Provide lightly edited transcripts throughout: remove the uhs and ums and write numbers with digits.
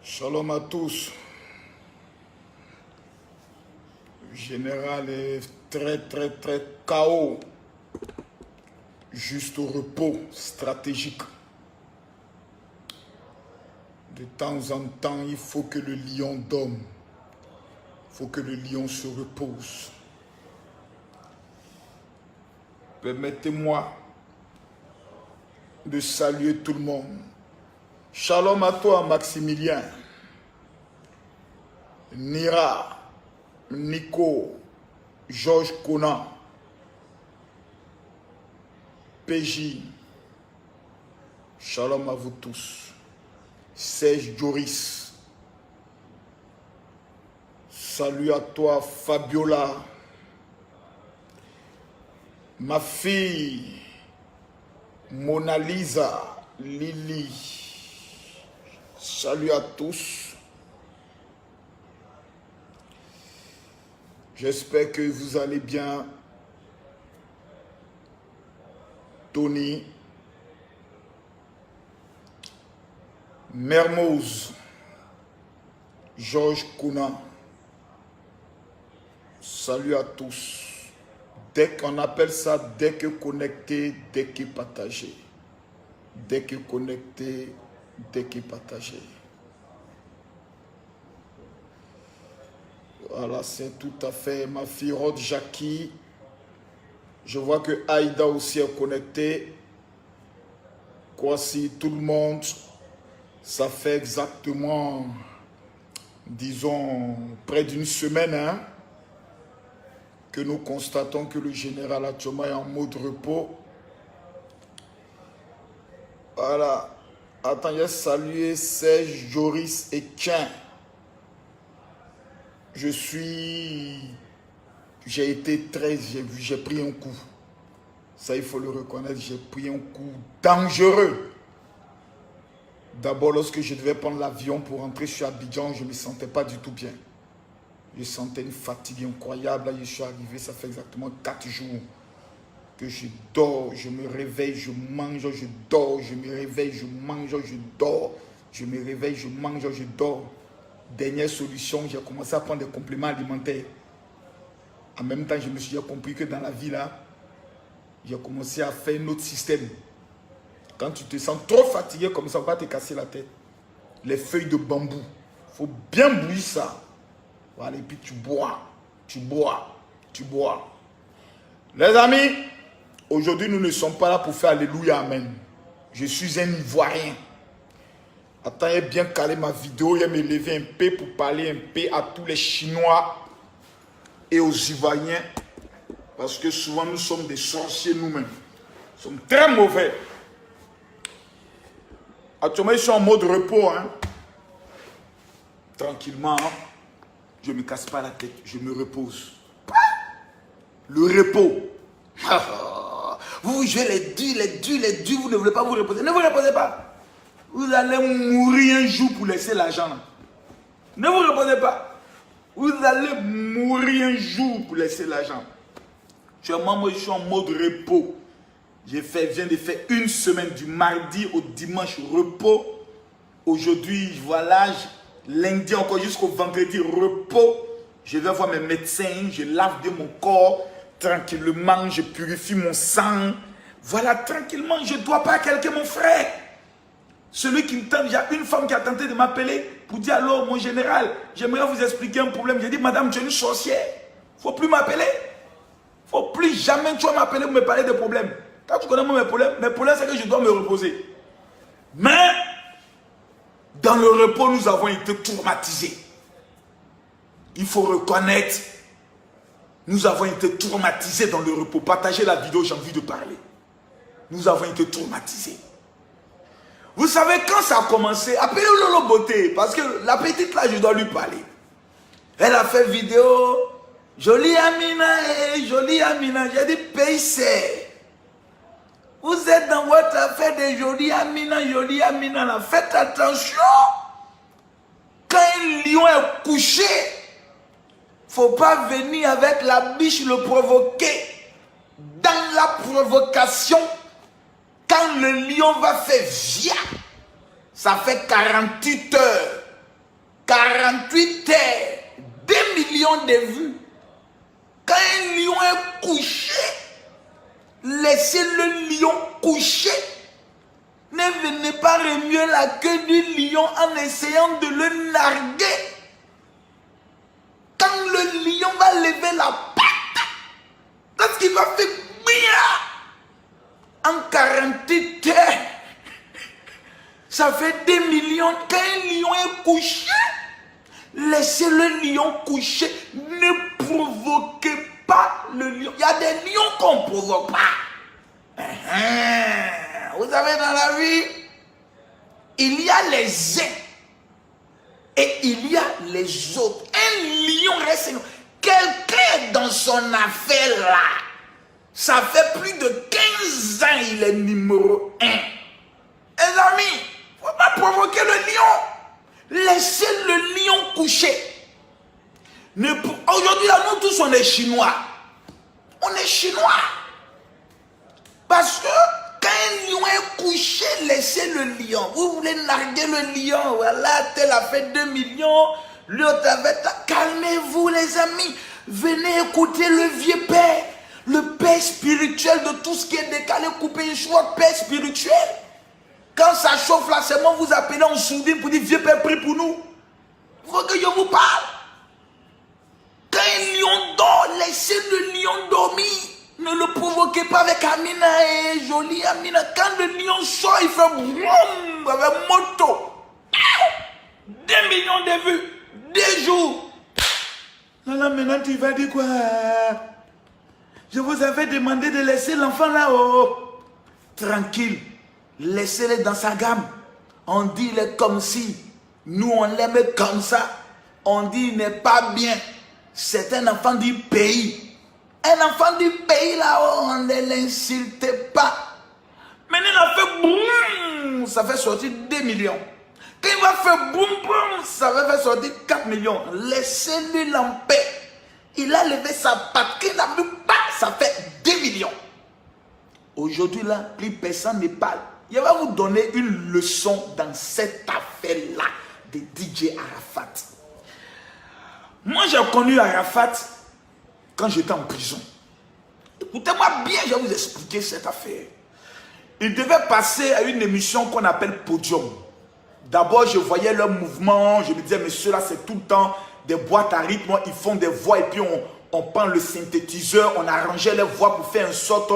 Shalom à tous. Le général est très KO. Juste au repos stratégique. De temps en temps, il faut que le lion dorme. Il faut que le lion se repose. Permettez-moi de saluer tout le monde. Shalom à toi, Maximilien, Nira, Nico, Georges Conan, PJ. Shalom à vous tous. Serge Joris. Salut à toi, Fabiola. Ma fille, Mona Lisa, Lily. Salut à tous. J'espère que vous allez bien. Tony. Mermoz. Georges Kouna. Salut à tous. Dès qu'on appelle ça, dès que connecté, dès que partagé. Dès que connecté, dès que partagé. Voilà, c'est tout à fait ma fille Rod Jackie. Je vois que Aïda aussi est connectée. Voici tout le monde. Ça fait exactement, disons, près d'une semaine, hein, que nous constatons que le général Achoma est en mode repos. Voilà. Attends, j'ai salué Serge, Joris et Quin. J'ai été très, j'ai pris un coup. Ça, il faut le reconnaître, j'ai pris un coup dangereux. D'abord, lorsque je devais prendre l'avion pour rentrer sur Abidjan, je ne me sentais pas du tout bien. Je sentais une fatigue incroyable. Là, je suis arrivé, ça fait exactement 4 jours que je dors, je me réveille, je mange, je dors, je me réveille, je mange, je dors, je me réveille, je mange, je dors. Dernière solution, j'ai commencé à prendre des compléments alimentaires. En même temps, je me suis compris que dans la vie, là, j'ai commencé à faire un autre système. Quand tu te sens trop fatigué comme ça, on va te casser la tête. Les feuilles de bambou, il faut bien bouillir ça. Voilà, et puis tu bois, tu bois, tu bois. Les amis, aujourd'hui, nous ne sommes pas là pour faire Alléluia, Amen. Je suis un Ivoirien. Attends, j'ai bien calé ma vidéo, j'ai me lever un peu pour parler un peu à tous les Chinois et aux Ivoiriens. Parce que souvent, nous sommes des sorciers nous-mêmes. Nous sommes très mauvais. Actuellement, je suis en mode repos. Hein. Tranquillement, hein. Je ne me casse pas la tête, je me repose. Le repos. Vous jouez les durs, vous ne voulez pas vous reposer. Ne vous reposez pas. Vous allez mourir un jour pour laisser l'argent. Ne vous reposez pas. Vous allez mourir un jour pour laisser l'argent. Actuellement, moi, je suis en mode repos. Je viens de faire une semaine du mardi au dimanche repos. Aujourd'hui, voilà, lundi encore jusqu'au vendredi repos. Je vais voir mes médecins, je lave de mon corps tranquillement, je purifie mon sang. Voilà, tranquillement, je ne dois pas à quelqu'un, mon frère. Celui qui me tente, il y a une femme qui a tenté de m'appeler pour dire alors, mon général, j'aimerais vous expliquer un problème. J'ai dit, madame, tu es une sorcière. Il ne faut plus m'appeler. Il ne faut plus jamais tu vas m'appeler pour me parler de problèmes. Quand tu connais mes problèmes, c'est que je dois me reposer. Mais, dans le repos, nous avons été traumatisés. Il faut reconnaître, nous avons été traumatisés dans le repos. Partagez la vidéo, j'ai envie de parler. Nous avons été traumatisés. Vous savez, quand ça a commencé, appelez Lolo Beauté, parce que la petite là, je dois lui parler. Elle a fait vidéo, jolie Amina, j'ai dit, pays c'est. Vous êtes dans votre affaire de jolie Amina, là. Faites attention. Quand un lion est couché, il ne faut pas venir avec la biche le provoquer. Dans la provocation, quand le lion va faire via, ça fait 48 heures. 48 heures, 2 millions de vues. Quand un lion est couché, laissez le lion coucher. Ne venez pas remuer la queue du lion en essayant de le narguer. Quand le lion va lever la patte, lorsqu'il va faire bien en 48 heures, ça fait 2 millions. Quand un lion est couché, laissez le lion coucher. Ne provoquez pas le lion. Il y a des lions qu'on ne provoque pas. Vous savez, dans la vie, il y a les uns et il y a les autres. Un lion reste. Quelqu'un dans son affaire là, ça fait plus de 15 ans, il est numéro 1. Les amis, il ne faut pas provoquer le lion. Laissez le lion coucher. Aujourd'hui, là, nous tous, on est Chinois. On est Chinois. Parce que quand un lion est couché, laissez le lion. Vous voulez narguer le lion. Voilà, tel a fait 2 millions. L'autre avait... Calmez-vous, les amis. Venez écouter le vieux père. Le père spirituel de tout ce qui est décalé, coupé, une choix, père spirituel. Quand ça chauffe là, c'est moi vous appelez en sourdine pour dire vieux père, prie pour nous. Il faut que je vous parle. Quand un lion dort, laissez le lion dormir. Ne le provoquez pas avec Amina et jolie Amina. Quand le lion sort, il fait boum avec moto. 2 millions de vues. 2 jours. Là, maintenant, tu vas dire quoi? Je vous avais demandé de laisser l'enfant là-haut. Tranquille. Laissez-le dans sa gamme. On dit il est comme si. Nous, on l'aime comme ça. On dit il n'est pas bien. C'est un enfant du pays. Un enfant du pays là-haut, on ne l'insulte pas. Maintenant, il a fait boum, ça fait sortir 2 millions. Quand il va faire boum, boum, ça va faire sortir 4 millions. Laissez-le en paix. Il a levé sa patte. Quand il n'a vu pas, ça fait 2 millions. Aujourd'hui, là, plus personne ne parle. Je vais vous donner une leçon dans cette affaire-là de DJ Arafat. Moi, j'ai connu Arafat quand j'étais en prison. Écoutez-moi bien, je vais vous expliquer cette affaire. Il devait passer à une émission qu'on appelle Podium. D'abord, je voyais leur mouvement. Je me disais, mais ceux-là, c'est tout le temps des boîtes à rythme. Ils font des voix et puis on prend le synthétiseur. On arrangeait les voix pour faire en sorte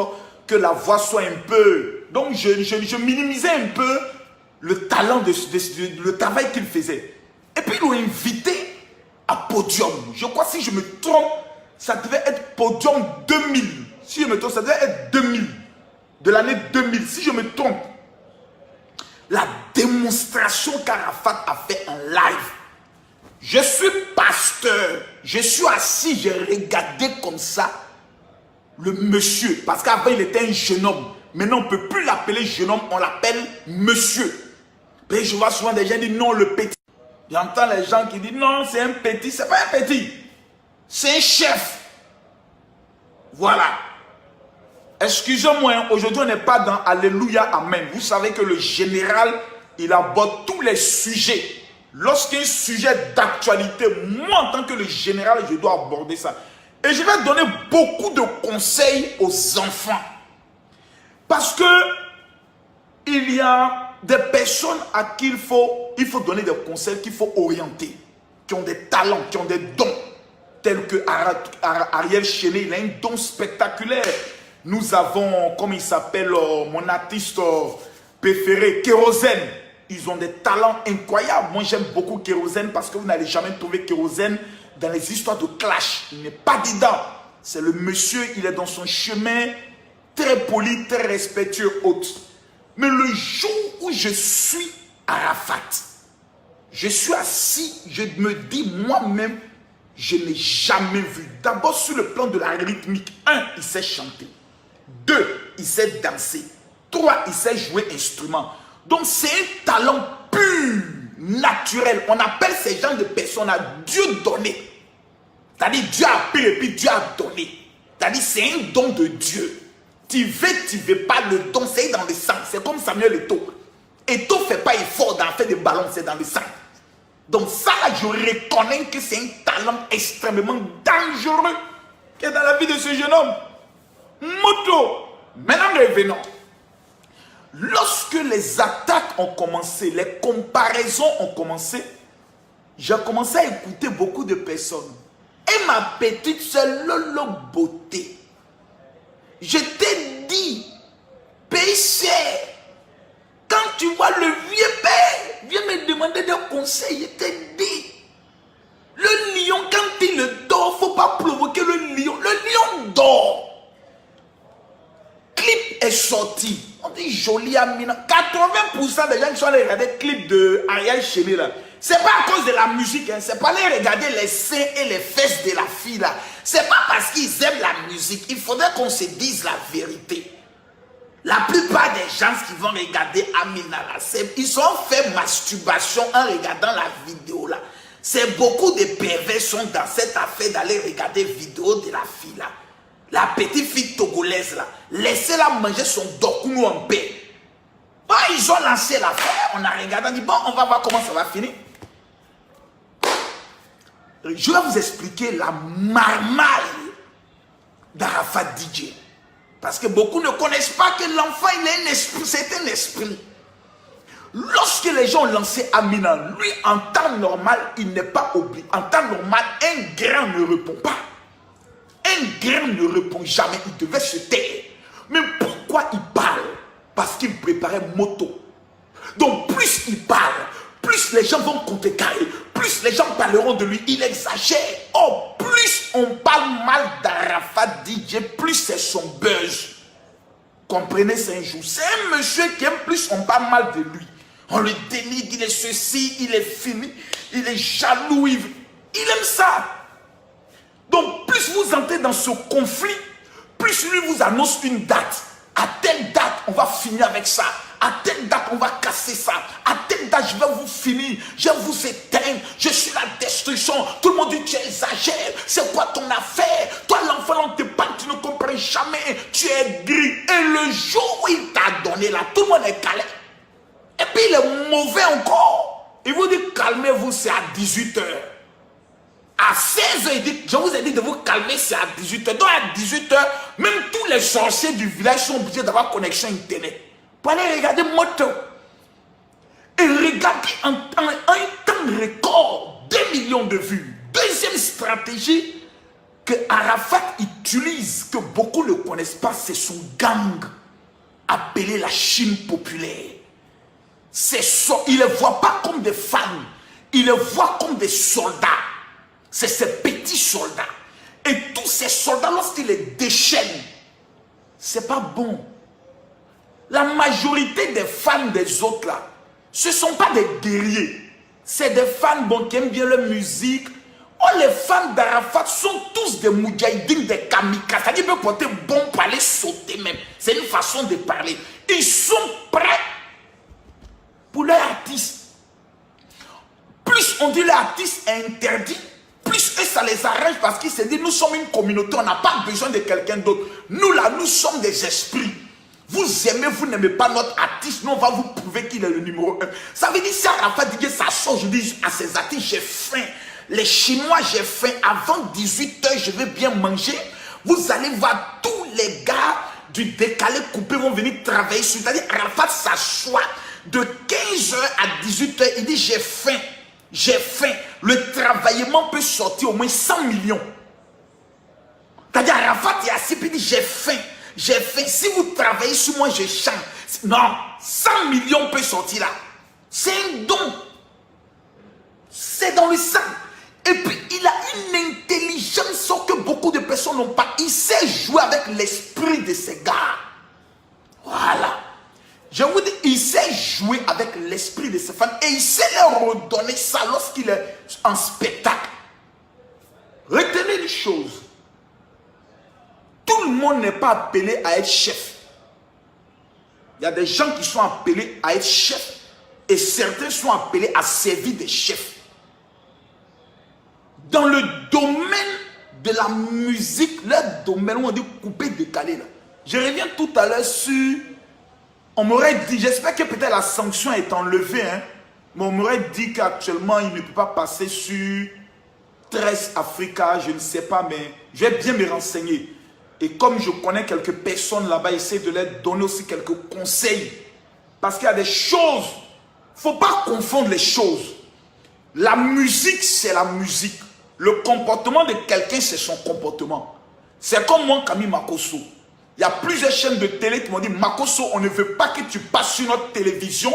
que la voix soit un peu... Donc, je minimisais un peu le talent, le travail qu'il faisait. Et puis, ils l'ont invité à Podium. Je crois, si je me trompe, ça devait être Podium 2000. Si je me trompe, ça devait être 2000. De l'année 2000. Si je me trompe, la démonstration qu'Arafat a fait en live. Je suis pasteur. Je suis assis, j'ai regardé comme ça le monsieur. Parce qu'avant, il était un jeune homme. Maintenant, on ne peut plus l'appeler jeune homme, on l'appelle monsieur. Et je vois souvent des gens dire non, le petit. J'entends les gens qui disent non, c'est un petit. C'est pas un petit. C'est un chef. Voilà. Excusez-moi, aujourd'hui on n'est pas dans Alléluia, Amen. Vous savez que le général, il aborde tous les sujets. Lorsqu'il y a un sujet d'actualité, moi en tant que le général, je dois aborder ça. Et je vais donner beaucoup de conseils aux enfants. Parce que il y a des personnes à qui il faut donner des conseils, qu'il faut orienter. Qui ont des talents, qui ont des dons. Tel que Ariel Chéné, il a un don spectaculaire. Nous avons, comme il s'appelle, mon artiste préféré, Kérosène. Ils ont des talents incroyables. Moi, j'aime beaucoup Kérosène parce que vous n'allez jamais trouver Kérosène dans les histoires de clash. Il n'est pas dedans. C'est le monsieur, il est dans son chemin, très poli, très respectueux, autre. Mais le jour où je suis Arafat, je suis assis, je me dis moi-même, je n'ai jamais vu. D'abord, sur le plan de la rythmique, 1, il sait chanter. 2, il sait danser. 3, il sait jouer instrument. Donc, c'est un talent pur, naturel. On appelle ces gens de personnes à Dieu donné. C'est-à-dire, Dieu a pris et puis Dieu a donné. C'est-à-dire, c'est un don de Dieu. Tu veux pas le don, c'est dans le sang. C'est comme Samuel Eto'o. Eto'o ne fait pas effort d'en faire des ballons, c'est dans le sang. Donc ça, je reconnais que c'est un talent extrêmement dangereux qui est dans la vie de ce jeune homme. Moto. Maintenant, revenons. Lorsque les attaques ont commencé, les comparaisons ont commencé, j'ai commencé à écouter beaucoup de personnes. Et ma petite soeur Lolo Beauté, je t'ai dit, péché, quand tu vois le vieux père, viens me demander des conseils, je t'ai dit, le lion, quand il dort, il ne faut pas provoquer le lion dort. Clip est sorti. On dit joli Amina. 80% des gens qui sont allés regarder le clip de Ariel Chémé là. C'est pas à cause de la musique, hein. C'est pas aller regarder les seins et les fesses de la fille là. C'est pas parce qu'ils aiment la musique. Il faudrait qu'on se dise la vérité. La plupart des gens qui vont regarder Amina là, ils ont fait masturbation en regardant la vidéo là. C'est beaucoup de pervers sont dans cette affaire d'aller regarder vidéo de la fille là. La petite fille togolaise là, laissez-la manger son dokounou en paix. Bon, ils ont lancé l'affaire, on a regardé, on dit bon, on va voir comment ça va finir. Je vais vous expliquer la marmaille d'Arafat DJ. Parce que beaucoup ne connaissent pas que l'enfant, il est un esprit, c'est un esprit. Lorsque les gens ont lancé Amina, lui, en temps normal, il n'est pas oublié. En temps normal, un grand ne répond pas. Un grain ne répond jamais, il devait se taire. Mais pourquoi il parle? Parce qu'il préparait moto. Donc plus il parle, plus les gens vont contrecarrer, plus les gens parleront de lui, il exagère. Oh, plus on parle mal d'Arafat DJ, plus c'est son buzz. Comprenez, c'est un jour. C'est un monsieur qui aime plus on parle mal de lui. On le dénigre, il est ceci, il est fini, il est jaloux, il aime ça. Donc, plus vous entrez dans ce conflit, plus lui vous annonce une date. À telle date, on va finir avec ça. À telle date, on va casser ça. À telle date, je vais vous finir. Je vais vous éteindre. Je suis la destruction. Tout le monde dit, tu exagères. C'est quoi ton affaire? Toi, l'enfant, on te parle, tu ne comprends jamais. Tu es gris. Et le jour où il t'a donné là, tout le monde est calé. Et puis, il est mauvais encore. Il vous dit, calmez-vous, c'est à 18h. À 16h, il dit, je vous ai dit de vous calmer, c'est à 18h. Donc à 18h, même tous les sorciers du village sont obligés d'avoir connexion internet. Pour aller regarder moto. Et regardez en un temps record, 2 millions de vues. Deuxième stratégie que Arafat utilise, que beaucoup ne connaissent pas, c'est son gang appelé la Chine populaire. Il ne les voit pas comme des femmes, il les voit comme des soldats. C'est ces petits soldats. Et tous ces soldats, lorsqu'ils les déchaînent, c'est pas bon. La majorité des fans des autres là, ce ne sont pas des guerriers. C'est des fans qui aiment bien la musique. Oh, les fans d'Arafat sont tous des moudjahidines, des kamikazes. C'est-à-dire qu'ils peuvent porter bon pour aller sauter même. C'est une façon de parler. Ils sont prêts pour leur artiste. Plus on dit l'artiste est interdit, plus eux, ça les arrange parce qu'ils se disent, nous sommes une communauté, on n'a pas besoin de quelqu'un d'autre. Nous là, nous sommes des esprits. Vous aimez, vous n'aimez pas notre artiste, nous on va vous prouver qu'il est le numéro 1. Ça veut dire, si Arafat dit ça sort, je dis à ses artistes, j'ai faim. Les Chinois, j'ai faim. Avant 18h, je vais bien manger. Vous allez voir tous les gars du décalé coupé vont venir travailler. C'est-à-dire, Arafat s'assoit de 15h à 18h, il dit, j'ai faim. J'ai faim. Le travaillement peut sortir au moins 100 millions. C'est-à-dire, Arafat est assis et dit, j'ai faim. J'ai faim. Si vous travaillez sur moi, je chante. Non, 100 millions peut sortir là. C'est un don. C'est dans le sang. Et puis, il a une intelligence que beaucoup de personnes n'ont pas. Il sait jouer avec l'esprit de ces gars. Voilà. Je vous dis, il sait jouer avec l'esprit de ses fans et il sait leur redonner ça lorsqu'il est en spectacle. Retenez une chose. Tout le monde n'est pas appelé à être chef. Il y a des gens qui sont appelés à être chefs et certains sont appelés à servir des chefs. Dans le domaine de la musique, le domaine où on dit couper, décaler là. Je reviens tout à l'heure sur... On m'aurait dit, j'espère que peut-être la sanction est enlevée. Hein. Mais on m'aurait dit qu'actuellement, il ne peut pas passer sur 13 Africa, je ne sais pas, mais je vais bien me renseigner. Et comme je connais quelques personnes là-bas, essayer de leur donner aussi quelques conseils. Parce qu'il y a des choses, il ne faut pas confondre les choses. La musique, c'est la musique. Le comportement de quelqu'un, c'est son comportement. C'est comme moi, Camille Makosso. Il y a plusieurs chaînes de télé qui m'ont dit, Makosso, on ne veut pas que tu passes sur notre télévision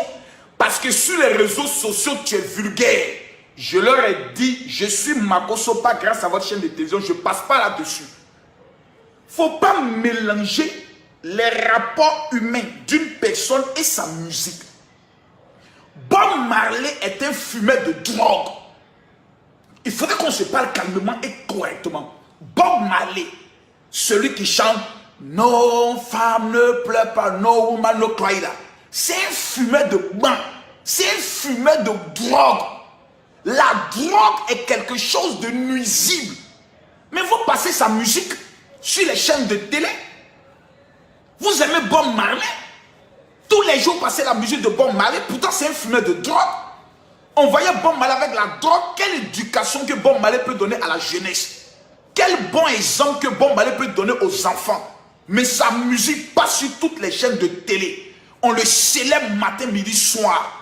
parce que sur les réseaux sociaux, tu es vulgaire. Je leur ai dit, je suis Makosso, pas grâce à votre chaîne de télévision, je ne passe pas là-dessus. Il ne faut pas mélanger les rapports humains d'une personne et sa musique. Bob Marley est un fumeur de drogue. Il faudrait qu'on se parle calmement et correctement. Bob Marley, celui qui chante « No femme ne pleure pas, no woman no cry » là. C'est un fumeur de bain. C'est un fumeur de drogue. La drogue est quelque chose de nuisible. Mais vous passez sa musique sur les chaînes de télé. Vous aimez Bob Marley. Tous les jours, passez la musique de Bob Marley. Pourtant, c'est un fumeur de drogue. On voyait Bob Marley avec la drogue. Quelle éducation que Bob Marley peut donner à la jeunesse. Quel bon exemple que Bob Marley peut donner aux enfants. Mais sa musique passe sur toutes les chaînes de télé. On le célèbre matin, midi, soir.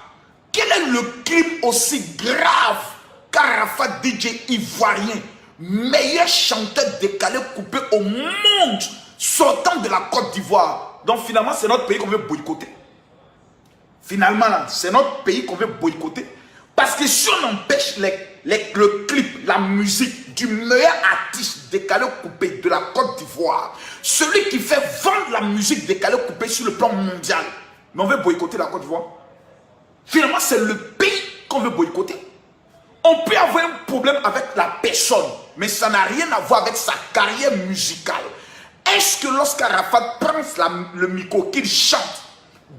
Quel est le crime aussi grave qu'Arafat DJ ivoirien, meilleur chanteur décalé coupé au monde, sortant de la Côte d'Ivoire? Donc finalement, c'est notre pays qu'on veut boycotter. Finalement, c'est notre pays qu'on veut boycotter. Parce que si on empêche le clip, la musique du meilleur artiste décalé coupé de la Côte d'Ivoire, celui qui fait vendre la musique décalé coupé sur le plan mondial, mais on veut boycotter la Côte d'Ivoire. Finalement, c'est le pays qu'on veut boycotter. On peut avoir un problème avec la personne, mais ça n'a rien à voir avec sa carrière musicale. Est-ce que lorsqu'Arafat prend le micro, qu'il chante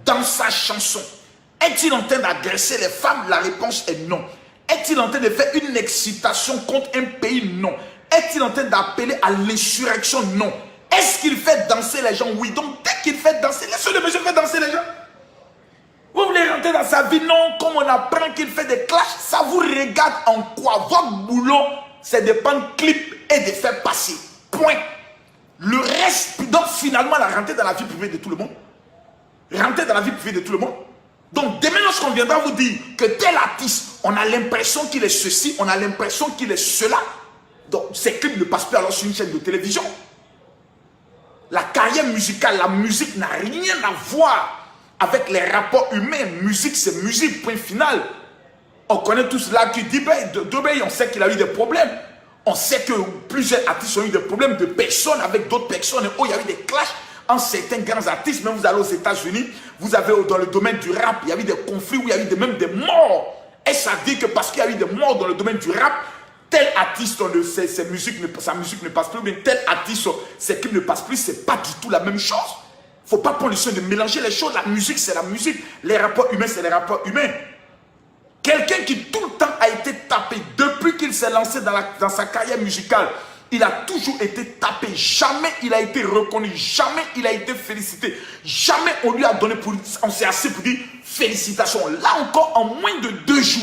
dans sa chanson, est-il en train d'agresser les femmes? La réponse est non. Est-il en train de faire une excitation contre un pays? Non. Est-il en train d'appeler à l'insurrection? Non. Est-ce qu'il fait danser les gens? Oui. Donc dès qu'il fait danser, laissez le monsieur faire danser les gens. Vous voulez rentrer dans sa vie? Non. Comme on apprend qu'il fait des clashs, ça vous regarde en quoi? Votre boulot, c'est de prendre clip et de faire passer. Point. Le reste, donc finalement, la rentrer dans la vie privée de tout le monde. Rentrer dans la vie privée de tout le monde. Donc demain, lorsqu'on viendra vous dire que tel artiste, on a l'impression qu'il est ceci, on a l'impression qu'il est cela. Donc ces clips ne passent plus alors sur une chaîne de télévision. La carrière musicale, la musique n'a rien à voir avec les rapports humains. Musique, c'est musique, point final. On connaît tous Lucky Dube, on sait qu'il a eu des problèmes. On sait que plusieurs artistes ont eu des problèmes de personnes avec d'autres personnes. Oh, il y a eu des clashs entre certains grands artistes. Même vous allez aux États-Unis, vous avez dans le domaine du rap, il y a eu des conflits où il y a eu même des morts. Est-ce à dire que parce qu'il y a eu des morts dans le domaine du rap, tel artiste, sa musique ne passe plus, mais tel artiste, ses clips ne passent plus, c'est pas du tout la même chose. Il ne faut pas prendre le soin de mélanger les choses. La musique, c'est la musique. Les rapports humains, c'est les rapports humains. Quelqu'un qui tout le temps a été tapé depuis qu'il s'est lancé dans sa carrière musicale, il a toujours été tapé. Jamais il a été reconnu. Jamais il a été félicité. Jamais on lui a donné on s'est assis pour dire félicitations. Là encore, en moins de 2 jours,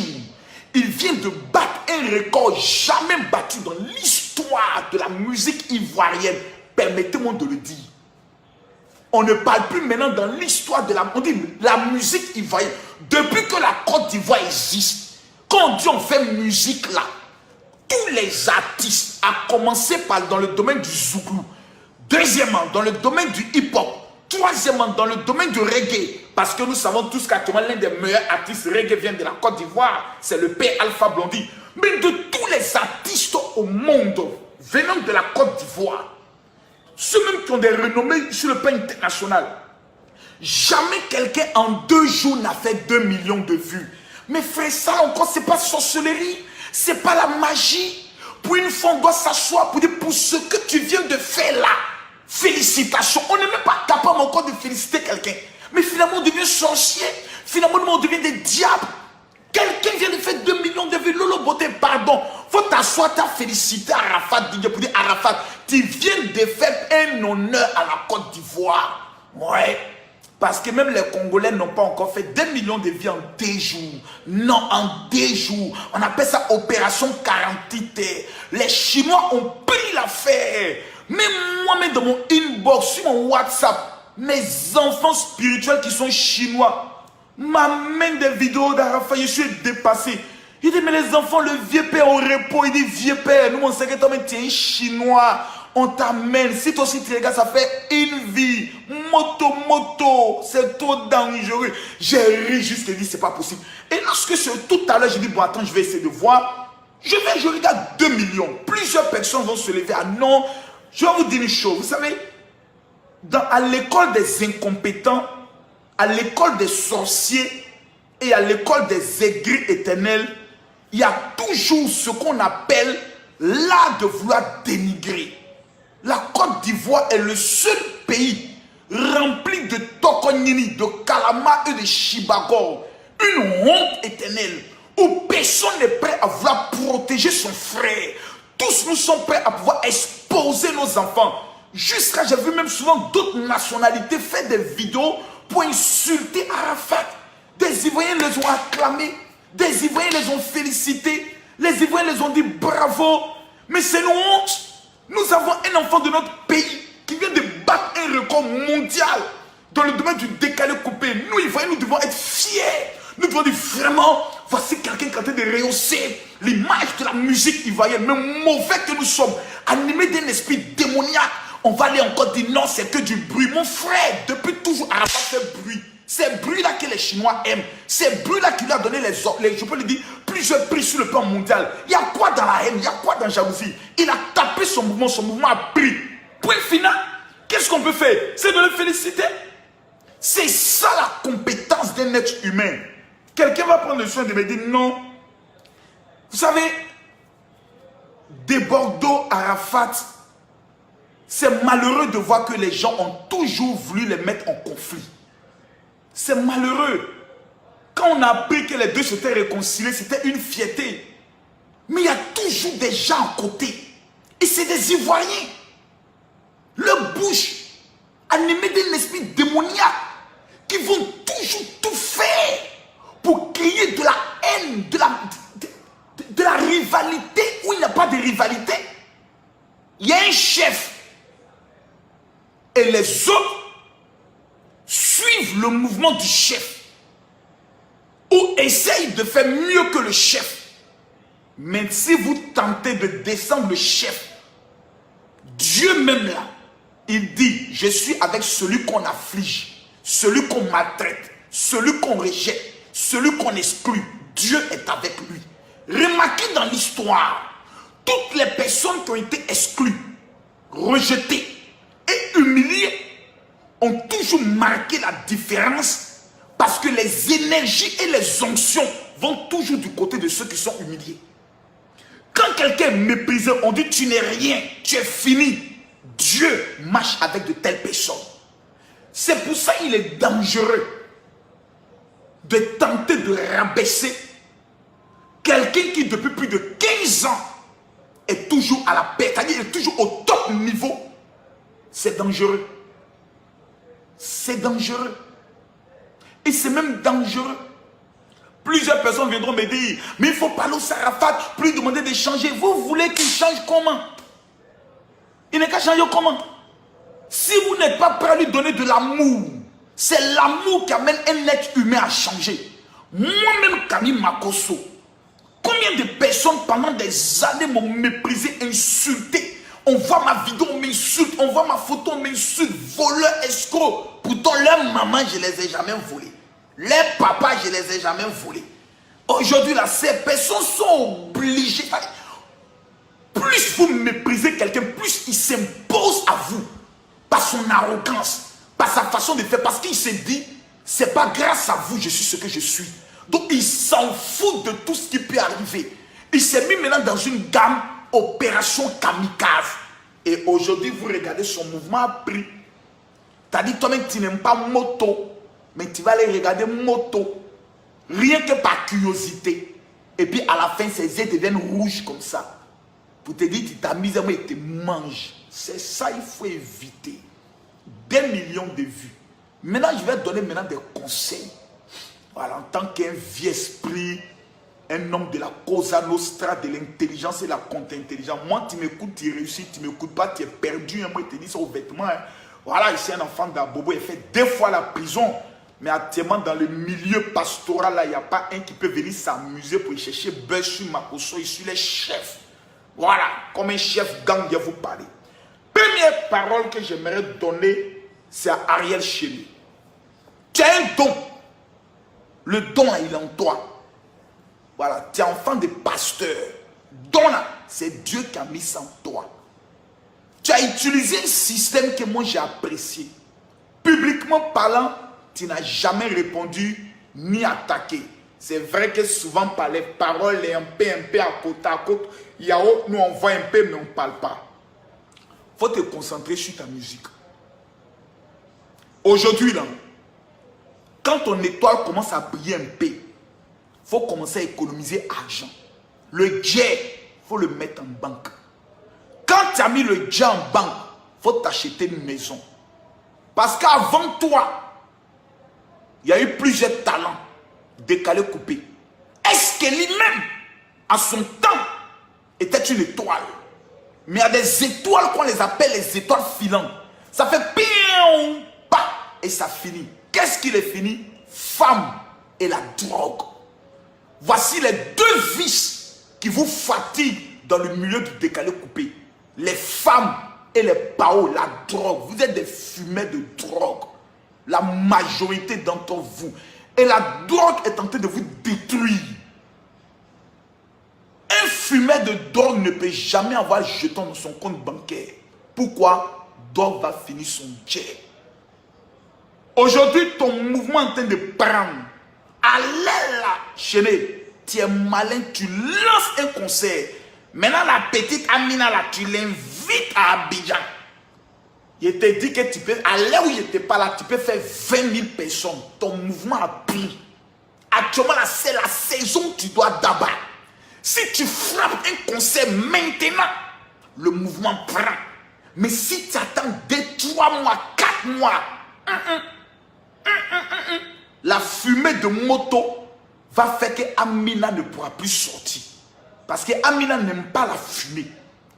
il vient de battre un record jamais battu dans l'histoire de la musique ivoirienne. Permettez-moi de le dire. On ne parle plus maintenant dans l'histoire de on dit la musique ivoirienne. Depuis que la Côte d'Ivoire existe, quand on dit on fait musique là, tous les artistes, à commencer par dans le domaine du zouglou, deuxièmement dans le domaine du hip-hop, troisièmement dans le domaine du reggae, parce que nous savons tous qu'actuellement l'un des meilleurs artistes reggae vient de la Côte d'Ivoire, c'est le père Alpha Blondy. Mais de tous les artistes au monde venant de la Côte d'Ivoire, ceux même qui ont des renommées sur le plan international, jamais quelqu'un en 2 jours n'a fait 2 millions de vues. Mais frère, ça encore, c'est pas sorcellerie, c'est pas la magie. Pour une fois, on doit s'asseoir pour dire pour ce que tu viens de faire là, félicitations. On n'est même pas capable encore de féliciter quelqu'un. Mais finalement, on devient sorcier. Finalement, on devient des diables. Quelqu'un vient de faire 2 millions de vues. Lolo Beauté, pardon. Faut t'asseoir, t'as félicité Arafat pour dire Arafat, tu viens de faire un honneur à la Côte d'Ivoire. Ouais. Parce que même les Congolais n'ont pas encore fait 2 millions de vies en 2 jours. Non, en 2 jours. On appelle ça opération 48 heures. Les Chinois ont pris l'affaire. Même moi-même dans mon inbox, sur mon WhatsApp, mes enfants spirituels qui sont chinois m'amènent des vidéos d'Arafat. Je suis dépassé. Il dit, mais les enfants, le vieux père au repos. Il dit, vieux père, nous on sait que toi, tu es un Chinois. On t'amène. Si toi aussi tu regardes, ça fait une vie. Moto. C'est trop dangereux. J'ai ri jusqu'à dire, c'est pas possible. Et lorsque tout à l'heure, j'ai dit, bon, attends, je vais essayer de voir. Je regarde 2 millions. Plusieurs personnes vont se lever. Ah non, je vais vous dire une chose. Vous savez, à l'école des incompétents, à l'école des sorciers et à l'école des aigris éternels, il y a toujours ce qu'on appelle l'art de vouloir dénigrer. La Côte d'Ivoire est le seul pays rempli de Tokonyini, de Kalama et de Chibagor. Une honte éternelle où personne n'est prêt à vouloir protéger son frère. Tous nous sommes prêts à pouvoir exposer nos enfants. Jusqu'à, j'ai vu même souvent d'autres nationalités faire des vidéos pour insulter Arafat. Des Ivoiriens les ont acclamés, des Ivoiriens les ont félicités, les Ivoiriens les ont dit bravo. Mais c'est une honte. Nous avons un enfant de notre pays qui vient de battre un record mondial dans le domaine du décalé coupé. Nous, Ivoiriens, nous devons être fiers. Nous devons dire vraiment, voici quelqu'un qui est en train de rehausser l'image de la musique ivoirienne. Mais mauvais que nous sommes, animés d'un esprit démoniaque, on va aller encore dire non, c'est que du bruit. Mon frère, depuis toujours, Arafat fait bruit. C'est bruit-là que les Chinois aiment. C'est bruit-là qui lui a donné je peux le dire, plusieurs prix sur le plan mondial. Il y a quoi dans la haine? Il y a quoi dans la jalousie? Il a tapé son mouvement a pris. Point final. Qu'est-ce qu'on peut faire? C'est de le féliciter. C'est ça la compétence d'un être humain. Quelqu'un va prendre le soin de me dire non. Vous savez, de Bordeaux à Arafat, c'est malheureux de voir que les gens ont toujours voulu les mettre en conflit. C'est malheureux. Quand on a appris que les deux s'étaient réconciliés, c'était une fierté. Mais il y a toujours des gens à côté. Et c'est des Ivoiriens. Leur bouche, animée d'un esprit démoniaque, qui vont toujours tout faire pour créer de la haine, de la rivalité où il n'y a pas de rivalité. Il y a un chef. Et les autres suivent le mouvement du chef ou essayent de faire mieux que le chef. Mais si vous tentez de descendre le chef, Dieu même là, il dit, je suis avec celui qu'on afflige, celui qu'on maltraite, celui qu'on rejette, celui qu'on exclut. Dieu est avec lui. Remarquez dans l'histoire, toutes les personnes qui ont été exclues, rejetées et humiliées, ont toujours marqué la différence parce que les énergies et les onctions vont toujours du côté de ceux qui sont humiliés. Quand quelqu'un est méprisé, on dit tu n'es rien, tu es fini. Dieu marche avec de telles personnes. C'est pour ça qu'il est dangereux de tenter de rabaisser quelqu'un qui depuis plus de 15 ans est toujours à la paix, c'est-à-dire est toujours au top niveau. C'est dangereux. C'est dangereux. Et c'est même dangereux. Plusieurs personnes viendront me dire, mais il faut parler au Arafat, plus demander de changer. Vous voulez qu'il change comment? Il n'est qu'à changer comment? Si vous n'êtes pas prêt à lui donner de l'amour, c'est l'amour qui amène un être humain à changer. Moi-même, Camille Makosso, combien de personnes pendant des années m'ont méprisé, insulté? On voit ma vidéo, on m'insulte. On voit ma photo, on m'insulte. Voleur, escroc. Pourtant, leurs mamans, je ne les ai jamais volées. Leurs papas, je ne les ai jamais volés. Aujourd'hui, là, ces personnes sont obligées. Plus vous méprisez quelqu'un, plus il s'impose à vous. Par son arrogance, par sa façon de faire. Parce qu'il s'est dit, c'est pas grâce à vous, je suis ce que je suis. Donc, il s'en fout de tout ce qui peut arriver. Il s'est mis maintenant dans une gamme opération kamikaze. Et aujourd'hui, vous regardez son mouvement a pris. Tu as dit toi-même tu n'aimes pas moto, mais tu vas aller regarder moto. Rien que par curiosité. Et puis à la fin, ses yeux deviennent rouges comme ça. Pour te dire, tu t'amuses à moi et te manges. C'est ça il faut éviter. 2 millions de vues. Maintenant, je vais donner maintenant des conseils. Voilà, en tant qu'un vieux esprit, un homme de la Cosa Nostra, de l'intelligence et la contre-intelligence. Moi, tu m'écoutes, tu réussis, tu ne m'écoutes pas, tu es perdu. Moi, je te dis ça aux vêtements. Hein. Voilà, ici, un enfant d'Abobo, il fait 2 fois la prison. Mais actuellement, dans le milieu pastoral, là, il n'y a pas un qui peut venir s'amuser pour chercher buzz sur Makosso et sur les chefs. Voilà, comme un chef gang, je vais vous parler. Première parole que j'aimerais donner, c'est à Ariel Chély. Tu as un don. Le don, il est en toi. Voilà, tu es enfant de pasteur. Don là, c'est Dieu qui a mis ça en toi. Tu as utilisé un système que moi j'ai apprécié. Publiquement parlant, tu n'as jamais répondu ni attaqué. C'est vrai que souvent par les paroles et un peu à côte, Yao, nous on voit un peu mais on ne parle pas. Il faut te concentrer sur ta musique. Aujourd'hui là, quand ton étoile commence à briller un peu, il faut commencer à économiser argent. Le jet, il faut le mettre en banque. Quand tu as mis le jet en banque, il faut t'acheter une maison. Parce qu'avant toi, il y a eu plusieurs talents décalés, coupés. Est-ce que lui-même, à son temps, était une étoile? Mais il y a des étoiles qu'on les appelle les étoiles filantes. Ça fait pion, pas, et ça finit. Qu'est-ce qui les finit? Femme et la drogue. Voici les 2 vices qui vous fatiguent dans le milieu du décalé coupé. Les femmes et les paos, la drogue. Vous êtes des fumeurs de drogue. La majorité d'entre vous. Et la drogue est en train de vous détruire. Un fumeur de drogue ne peut jamais avoir jeton dans son compte bancaire. Pourquoi? Drogue va finir son jet. Aujourd'hui, ton mouvement est en train de prendre. Allez là, chérie, tu es malin, tu lances un concert. Maintenant, la petite Amina là, tu l'invites à Abidjan. Je te dis que tu peux, à l'heure où je n'étais pas là, tu peux faire 20 000 personnes. Ton mouvement a pris. Actuellement, là, c'est la saison où tu dois d'abord. Si tu frappes un concert maintenant, le mouvement prend. Mais si tu attends 2, 3 mois, 4 mois, la fumée de moto va faire que Amina ne pourra plus sortir. Parce que Amina n'aime pas la fumée.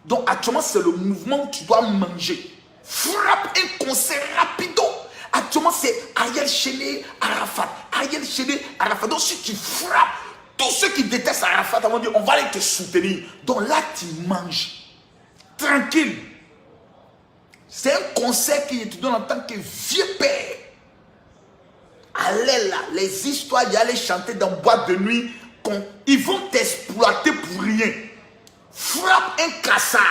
Donc actuellement, c'est le mouvement où tu dois manger. Frappe un concert rapido. Actuellement, c'est Ariel Chély, Arafat. Ariel Chély, Arafat. Donc si tu frappes, tous ceux qui détestent Arafat vont dire, on va aller te soutenir. Donc là, tu manges. Tranquille. C'est un conseil que je te donne en tant que vieux père. Allez là, les histoires d'y aller chanter dans boîte de nuit, ils vont t'exploiter pour rien. Frappe un cassard.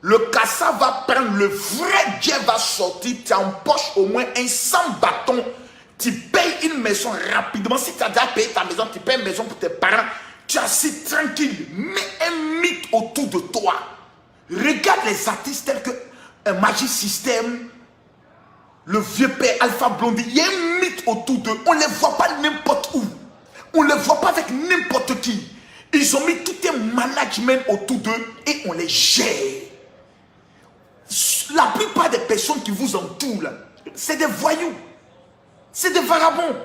Le cassard va prendre, le vrai Dieu va sortir, tu empoches au moins un 100 bâtons. Tu payes une maison rapidement. Si tu as déjà payé ta maison, tu payes une maison pour tes parents. Tu es assis tranquille. Mets un mythe autour de toi. Regarde les artistes tels que Magic System, le vieux père Alpha Blondie. Il y a un mythe autour d'eux. On ne les voit pas n'importe où. On ne les voit pas avec n'importe qui. Ils ont mis tout un management autour d'eux et on les gère. La plupart des personnes qui vous entourent, c'est des voyous. C'est des vagabonds.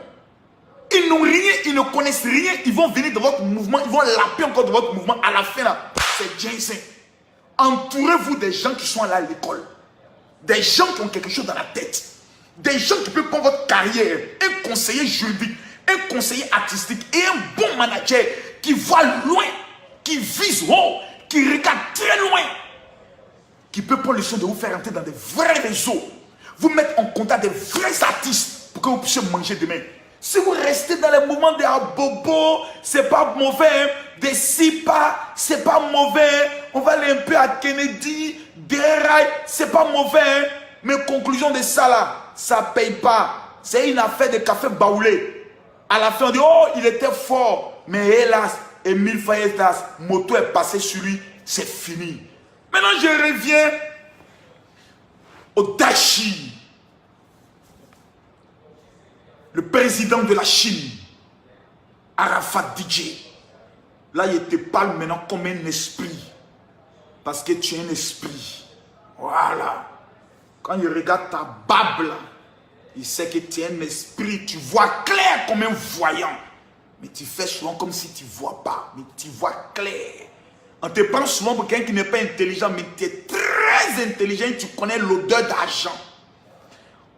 Ils n'ont rien, ils ne connaissent rien. Ils vont venir dans votre mouvement, ils vont laper encore de votre mouvement. À la fin, là, c'est Jason. Entourez-vous des gens qui sont allés à l'école. Des gens qui ont quelque chose dans la tête. Des gens qui peuvent prendre votre carrière. Un conseiller juridique, un conseiller artistique et un bon manager qui voit loin, qui vise haut, qui regarde très loin, qui peut prendre le soin de vous faire entrer dans des vrais réseaux, vous mettre en contact des vrais artistes pour que vous puissiez manger demain. Si vous restez dans les mouvements de Abobo, c'est pas mauvais, hein? Des Sipa, c'est pas mauvais, on va aller un peu à Kennedy, des rails, c'est pas mauvais, hein? Mais conclusion de ça là, ça paye pas. C'est une affaire de café baoulé. À la fin on dit, oh il était fort, mais hélas, Emile Fayetas, moto est passé sur lui, c'est fini. Maintenant je reviens au Dashi. Le président de la Chine, Arafat DJ. Là, il te parle maintenant comme un esprit. Parce que tu es un esprit. Voilà. Quand il regarde ta bable, Il sait que tu es un esprit, tu vois clair comme un voyant. Mais tu fais souvent comme si tu ne vois pas, mais tu vois clair. On te prend souvent pour quelqu'un qui n'est pas intelligent, mais tu es très intelligent et tu connais l'odeur d'argent.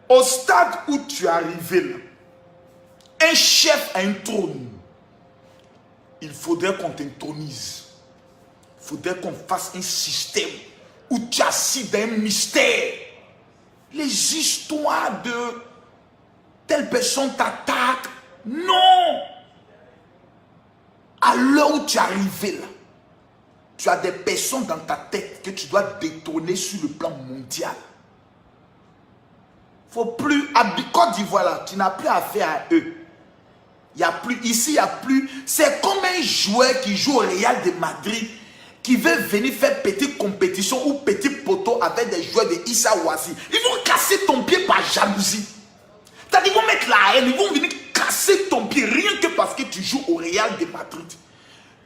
Au stade où tu es arrivé là, un chef a un trône. Il faudrait qu'on t'intronise. Il faudrait qu'on fasse un système où tu es assis dans un mystère. Les histoires de telle personne t'attaque. Non! À l'heure où tu es arrivé là, tu as des personnes dans ta tête que tu dois détrôner sur le plan mondial. Faut plus, à Côte d'Ivoire là, tu n'as plus affaire à eux. Il y a plus, ici il n'y a plus. C'est comme un joueur qui joue au Real de Madrid, qui veut venir faire petite compétition ou petit poteau avec des joueurs de Issa Ouassi. Ils vont casser ton pied par jalousie. C'est-à-dire, ils vont mettre la haine, ils vont venir casser ton pied rien que parce que tu joues au Real de Madrid.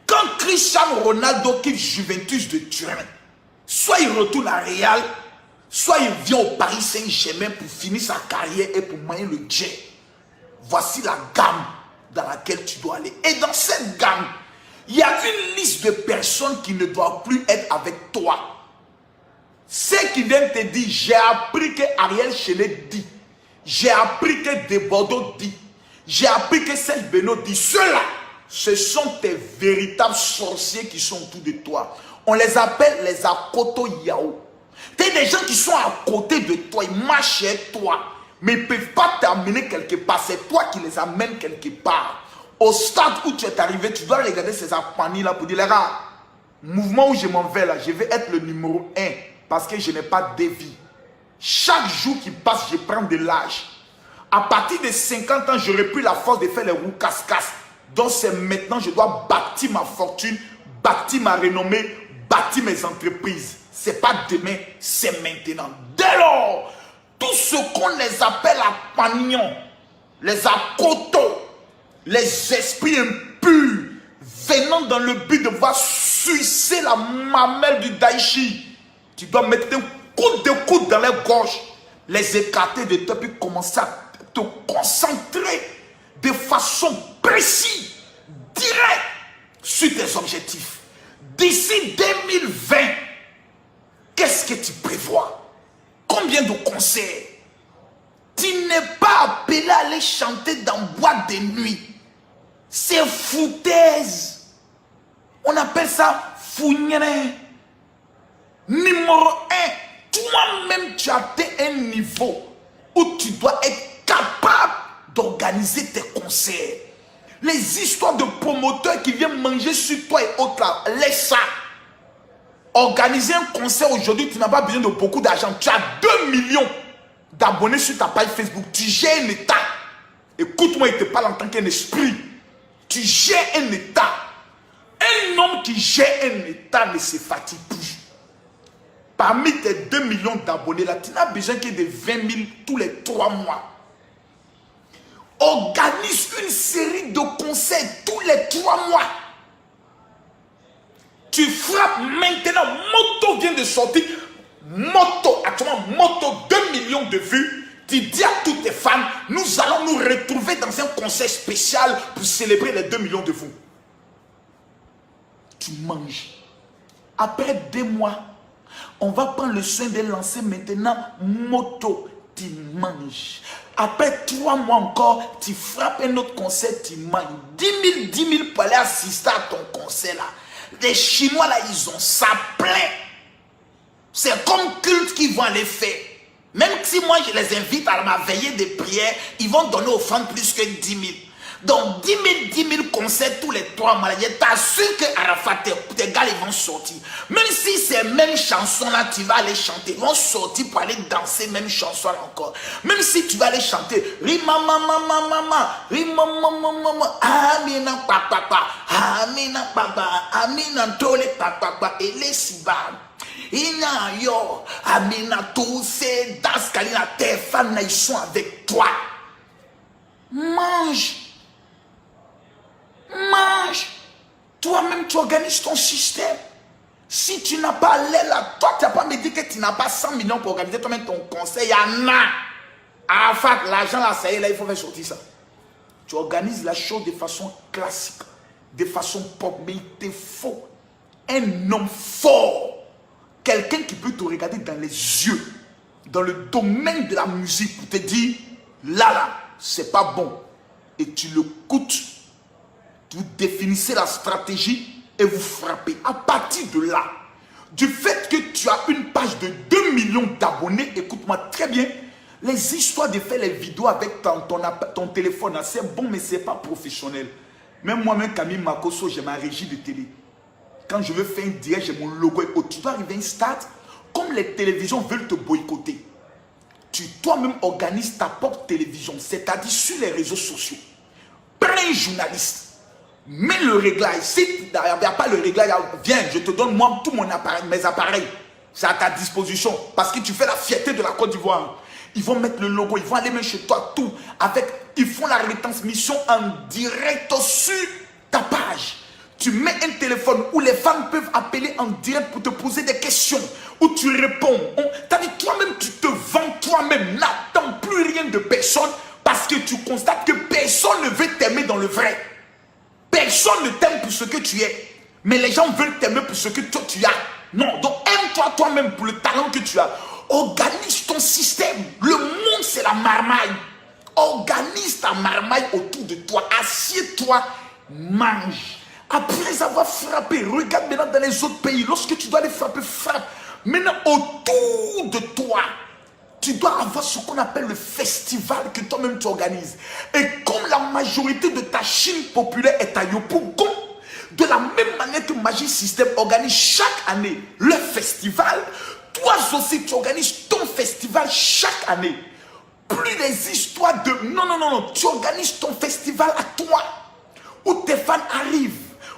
Quand Cristiano Ronaldo quitte Juventus de Turin, soit il retourne à Real, soit il vient au Paris Saint-Germain pour finir sa carrière et pour manier le jet. Voici la gamme dans laquelle tu dois aller. Et dans cette gamme, il y a une liste de personnes qui ne doivent plus être avec toi. Ceux qui viennent te dire, j'ai appris que Ariel Chenet dit, j'ai appris que Desbordeaux dit, j'ai appris que Serge Benoît dit, ceux-là, ce sont tes véritables sorciers qui sont autour de toi. On les appelle les Akoto Yao. Tu as des gens qui sont à côté de toi, ils marchent chez toi, mais ils ne peuvent pas t'amener quelque part. C'est toi qui les amènes quelque part. Au stade où tu es arrivé, tu dois regarder ces appanis-là pour dire, les gars, mouvement où je m'en vais là, je vais être le numéro 1 parce que je n'ai pas de vie. Chaque jour qui passe, je prends de l'âge. À partir de 50 ans, j'aurai plus la force de faire les roues casse-casse. Donc c'est maintenant je dois bâtir ma fortune, bâtir ma renommée, bâtir mes entreprises. Ce n'est pas demain, c'est maintenant. Dès lors, tout ce qu'on les appelle apanions, les akotos, les esprits impurs, venant dans le but de voir sucer la mamelle du Daichi, tu dois mettre un coup de coude dans les gorges, les écarter de toi, puis commencer à te concentrer de façon précise, directe, sur tes objectifs. D'ici 2020, qu'est-ce que tu prévois? Combien de concerts? Tu n'es pas appelé à aller chanter dans boîte de nuit. C'est foutaise. On appelle ça fouigné. Numéro 1, toi-même tu as atteint un niveau où tu dois être capable d'organiser tes concerts. Les histoires de promoteurs qui viennent manger sur toi et autres là, laisse ça. Organiser un concert aujourd'hui, tu n'as pas besoin de beaucoup d'argent. Tu as 2 millions d'abonnés sur ta page Facebook. Tu gères un état. Écoute-moi, il te parle en tant qu'un esprit. Tu gères un état. Un homme qui gère un état ne se fatigue plus. Parmi tes 2 millions d'abonnés là, tu n'as besoin que de 20 000 tous les 3 mois. Organise une série de concerts tous les 3 mois. Tu frappes maintenant. Moto vient de sortir. Moto, actuellement, Moto, 2 millions de vues. Tu dis à tous tes fans, nous allons nous retrouver dans un concert spécial pour célébrer les 2 millions de vues. Tu manges. Après 2 mois, on va prendre le soin de lancer maintenant Moto. Tu manges. Après 3 mois encore, tu frappes un autre concert, tu manges. 10 000 pour aller assister à ton concert là. Les Chinois là, ils ont ça plein. C'est comme culte qu'ils vont aller faire. Même si moi je les invite à ma veillée de prière, ils vont donner aux fans plus que 10 000. Donc 10 000 concerts tous les 3 mois. Je t'assure que Arafat, tes gars ils vont sortir. Même si ces mêmes chansons là, tu vas aller chanter. Ils vont sortir pour aller danser même chanson là encore. Même si tu vas aller chanter Rima mama mama, Rima mama mama, Amina papa, Amina papa, Amina tole papa, et les sibam. Ina yo, Amina tous ces das kalina, tes fans là, ils sont avec toi. Mange. Mange. Toi-même, tu organises ton système. Si tu n'as pas l'air là, toi, tu n'as pas me dit que tu n'as pas 100 millions pour organiser toi-même ton conseil. Il y en a. Arafat, l'argent là, ça y est, là, il faut faire sortir ça. Tu organises la chose de façon classique, de façon propre, mais il te faut un homme fort. Quelqu'un qui peut te regarder dans les yeux, dans le domaine de la musique, pour te dire, là, c'est pas bon. Et tu le coûtes, vous définissez la stratégie et vous frappez. À partir de là, du fait que tu as une page de 2 millions d'abonnés, écoute-moi très bien, les histoires de faire les vidéos avec ton téléphone, c'est bon, mais c'est pas professionnel. Même moi-même, Camille Makosso, j'ai ma régie de télé. Quand je veux faire un direct, j'ai mon logo. Tu dois arriver à un stade, comme les télévisions veulent te boycotter. Tu toi-même organises ta propre télévision, c'est-à-dire sur les réseaux sociaux. Prends un journaliste, mets le réglage. Si il n'y a pas le réglage, viens, je te donne moi tout mon appareil, mes appareils. C'est à ta disposition. Parce que tu fais la fierté de la Côte d'Ivoire. Ils vont mettre le logo, ils vont aller même chez toi, tout. Ils font la retransmission en direct sur ta page. Tu mets un téléphone où les femmes peuvent appeler en direct pour te poser des questions. Où tu réponds. T'as dit toi-même, tu te vends toi-même. N'attends plus rien de personne. Parce que tu constates que personne ne veut t'aimer dans le vrai. Personne ne t'aime pour ce que tu es. Mais les gens veulent t'aimer pour ce que toi tu as. Non, donc aime-toi toi-même pour le talent que tu as. Organise ton système. Le monde, c'est la marmaille. Organise ta marmaille autour de toi. Assieds-toi, mange. Après avoir frappé, regarde maintenant dans les autres pays. Lorsque tu dois les frapper, frappe. Maintenant, autour de toi, tu dois avoir ce qu'on appelle le festival que toi-même tu organises. Et comme la majorité de ta Chine populaire est à Yopougon, de la même manière que Magic System organise chaque année le festival, toi aussi tu organises ton festival chaque année. Plus les histoires de... Non, tu organises ton festival à toi, où tes fans arrivent,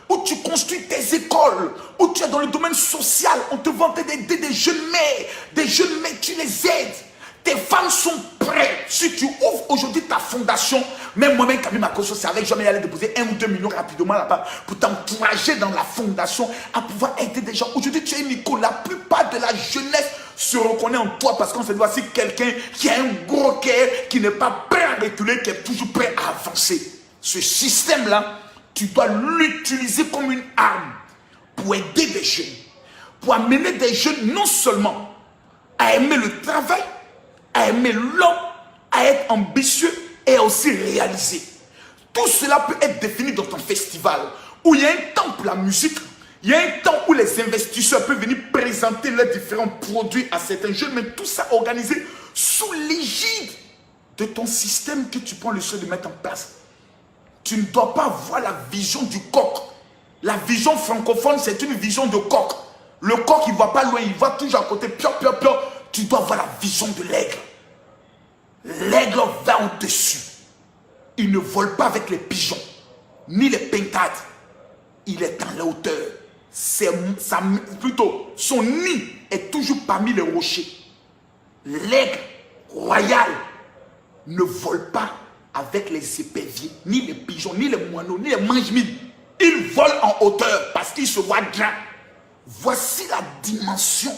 où tu construis tes écoles, où tu es dans le domaine social, on te vend d'aider des jeunes mères, tu les aides. Tes femmes sont prêtes. Si tu ouvres aujourd'hui ta fondation, même moi-même, Camille Makosso, c'est avec jamais aller déposer 1 ou 2 millions rapidement là-bas pour t'encourager dans la fondation à pouvoir aider des gens. Aujourd'hui, tu es Nico. La plupart de la jeunesse se reconnaît en toi parce qu'on se dit voici quelqu'un qui a un gros cœur, qui n'est pas prêt à reculer, qui est toujours prêt à avancer. Ce système-là, tu dois l'utiliser comme une arme pour aider des jeunes, pour amener des jeunes non seulement à aimer le travail, à aimer l'homme, à être ambitieux et à aussi réaliser. Tout cela peut être défini dans ton festival où il y a un temps pour la musique, il y a un temps où les investisseurs peuvent venir présenter leurs différents produits à certains jeunes, mais tout ça organisé sous l'égide de ton système que tu prends le soin de mettre en place. Tu ne dois pas voir la vision du coq. La vision francophone, c'est une vision de coq. Le coq, il ne va pas loin, il va toujours à côté, pio. Tu dois voir la vision de l'aigle. L'aigle va au-dessus. Il ne vole pas avec les pigeons, ni les pintades. Il est dans la hauteur. Plutôt, son nid est toujours parmi les rochers. L'aigle royal ne vole pas avec les éperviers, ni les pigeons, ni les moineaux, ni les mange-mille. Il vole en hauteur parce qu'il se voit grand. Voici la dimension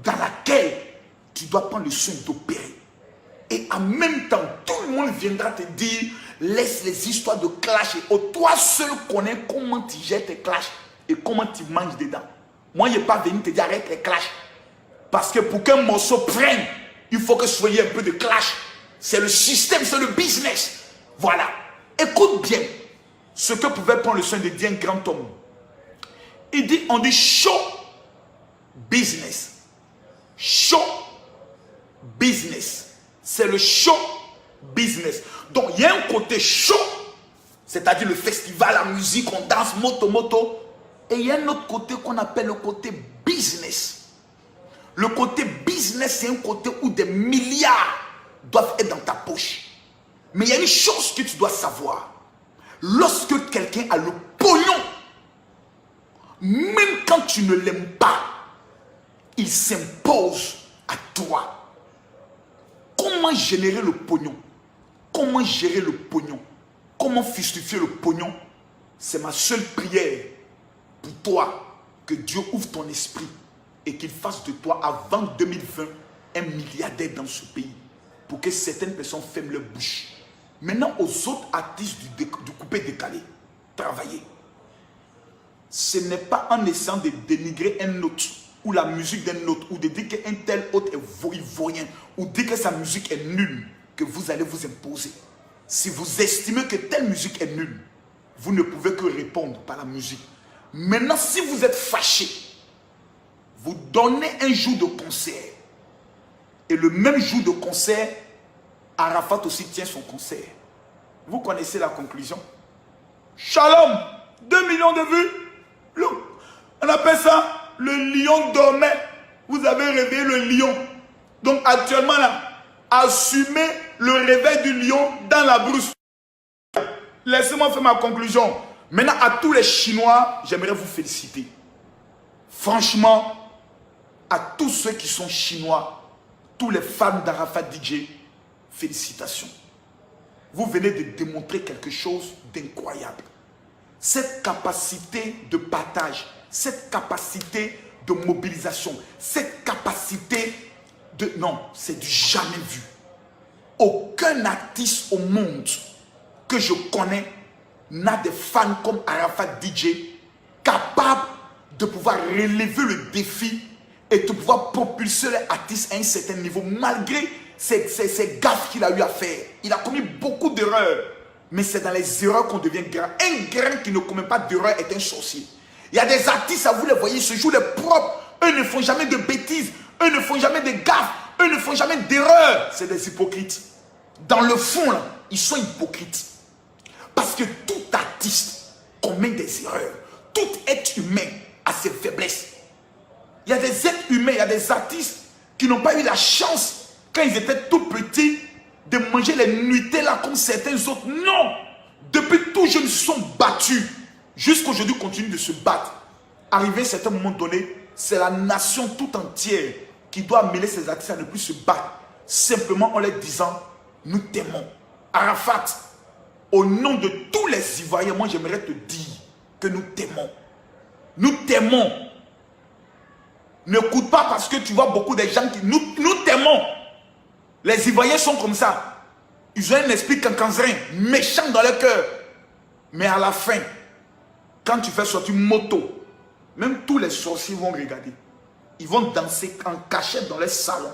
dans laquelle tu dois prendre le soin d'opérer. Et en même temps, tout le monde viendra te dire, laisse les histoires de clash. Et toi seul connais comment tu gères tes clashs et comment tu manges dedans. Moi, je n'ai pas venu te dire arrête les clashs. Parce que pour qu'un morceau prenne, il faut que soyez un peu de clash. C'est le système, c'est le business. Voilà. Écoute bien ce que pouvait prendre le soin de dire un grand homme. Il dit, on dit show business. Show business. C'est le show business. Donc, il y a un côté show, c'est-à-dire le festival, la musique, on danse, moto. Et il y a un autre côté qu'on appelle le côté business. Le côté business, c'est un côté où des milliards doivent être dans ta poche. Mais il y a une chose que tu dois savoir. Lorsque quelqu'un a le pognon, même quand tu ne l'aimes pas, il s'impose à toi. Comment générer le pognon? Comment gérer le pognon? Comment justifier le pognon? C'est ma seule prière pour toi, que Dieu ouvre ton esprit et qu'il fasse de toi avant 2020 un milliardaire dans ce pays. pour que certaines personnes ferment leur bouche. Maintenant, aux autres artistes du coupé décalé, travaillez. Ce n'est pas en essayant de dénigrer un autre, ou la musique d'un autre, ou de dire qu'un tel autre est ivoirien, ou dire que sa musique est nulle, que vous allez vous imposer. Si vous estimez que telle musique est nulle, vous ne pouvez que répondre par la musique. Maintenant, si vous êtes fâché, vous donnez un jour de concert. Et le même jour de concert, Arafat aussi tient son concert. Vous connaissez la conclusion. Shalom, 2 millions de vues. On appelle ça le lion dormait. Vous avez réveillé le lion. Donc actuellement là, assumez le réveil du lion dans la brousse. Laissez-moi faire ma conclusion. Maintenant, à tous les Chinois, j'aimerais vous féliciter. Franchement, à tous ceux qui sont Chinois, tous les fans d'Arafat DJ, félicitations. Vous venez de démontrer quelque chose d'incroyable. Cette capacité de partage, cette capacité de mobilisation, cette capacité de... Non, c'est du jamais vu. Aucun artiste au monde que je connais n'a des fans comme Arafat DJ capable de pouvoir relever le défi et de pouvoir propulser l'artiste à un certain niveau malgré ces gaffes qu'il a eu à faire. Il a commis beaucoup d'erreurs, mais c'est dans les erreurs qu'on devient grand. Un grand qui ne commet pas d'erreurs est un sorcier. Il y a des artistes, vous les voyez, se jouent les propres. Eux ne font jamais de bêtises, eux ne font jamais de gaffes, eux ne font jamais d'erreurs. C'est des hypocrites. Dans le fond, là, ils sont hypocrites. Parce que tout artiste commet des erreurs. Tout être humain a ses faiblesses. Il y a des êtres humains, il y a des artistes qui n'ont pas eu la chance, quand ils étaient tout petits, de manger les Nutella comme certains autres. Non! Depuis tout jeunes, ils se sont battus. Jusqu'aujourd'hui, ils continuent de se battre. Arrivé à un certain moment donné, c'est la nation tout entière qui doit amener ces artistes à ne plus se battre. Simplement en leur disant, nous t'aimons. Arafat, au nom de tous les Ivoiriens, moi j'aimerais te dire que nous t'aimons. Nous t'aimons. N'écoute pas parce que tu vois beaucoup de gens qui... Nous t'aimons. Les Ivoiriens sont comme ça. Ils ont un esprit cancanzrin, méchant dans leur cœur. Mais à la fin, quand tu fais sortir moto, même tous les sorciers vont regarder. Ils vont danser en cachette dans les salons.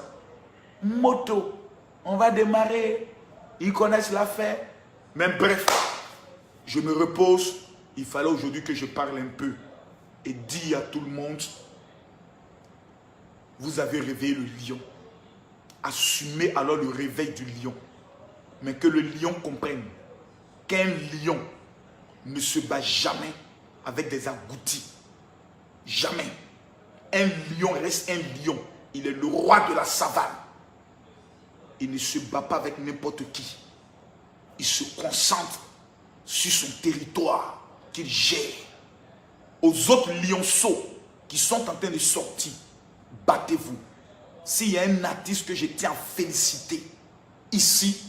Moto, on va démarrer. Ils connaissent l'affaire. Mais bref, je me repose. Il fallait aujourd'hui que je parle un peu et dire à tout le monde, vous avez réveillé le lion. Assumez alors le réveil du lion. Mais que le lion comprenne qu'un lion ne se bat jamais avec des agoutis. Jamais. Un lion reste un lion. Il est le roi de la savane. Il ne se bat pas avec n'importe qui. Il se concentre sur son territoire qu'il gère. Aux autres lionceaux qui sont en train de sortir, battez-vous. S'il y a un artiste que je tiens à féliciter ici,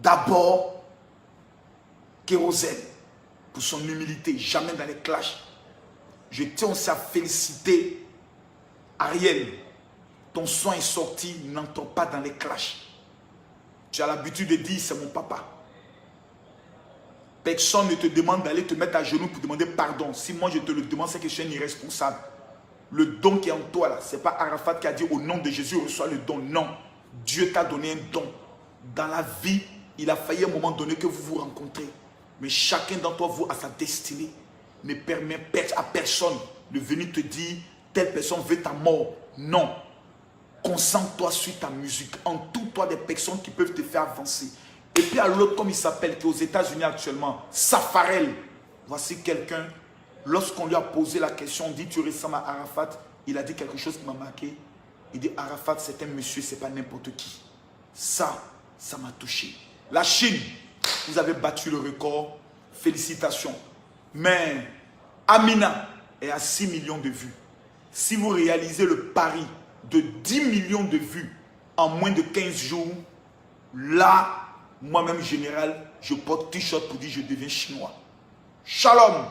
d'abord, Kérosène, pour son humilité, jamais dans les clashs. Je tiens aussi à féliciter Ariel. Ton son est sorti, n'entre pas dans les clashs. Tu as l'habitude de dire, c'est mon papa. Personne ne te demande d'aller te mettre à genoux pour demander pardon. Si moi je te le demande, c'est que je suis un irresponsable. Le don qui est en toi, là, ce n'est pas Arafat qui a dit au nom de Jésus, reçois le don. Non, Dieu t'a donné un don. Dans la vie, il a failli à un moment donné que vous vous rencontrez. Mais chacun d'entre vous a sa destinée. Ne permet à personne de venir te dire, telle personne veut ta mort. Non. Concentre-toi sur ta musique. Entoure-toi des personnes qui peuvent te faire avancer. Et puis à l'autre, comme il s'appelle, qui est aux États-Unis actuellement, Safarel. Voici quelqu'un, lorsqu'on lui a posé la question, on dit tu ressembles à Arafat, il a dit quelque chose qui m'a marqué. Il dit Arafat, c'est un monsieur, c'est pas n'importe qui. Ça m'a touché. La Chine, vous avez battu le record. Félicitations. Mais Amina est à 6 millions de vues. Si vous réalisez le pari de 10 millions de vues en moins de 15 jours, là, moi-même général, je porte t-shirt pour dire je deviens chinois. Shalom.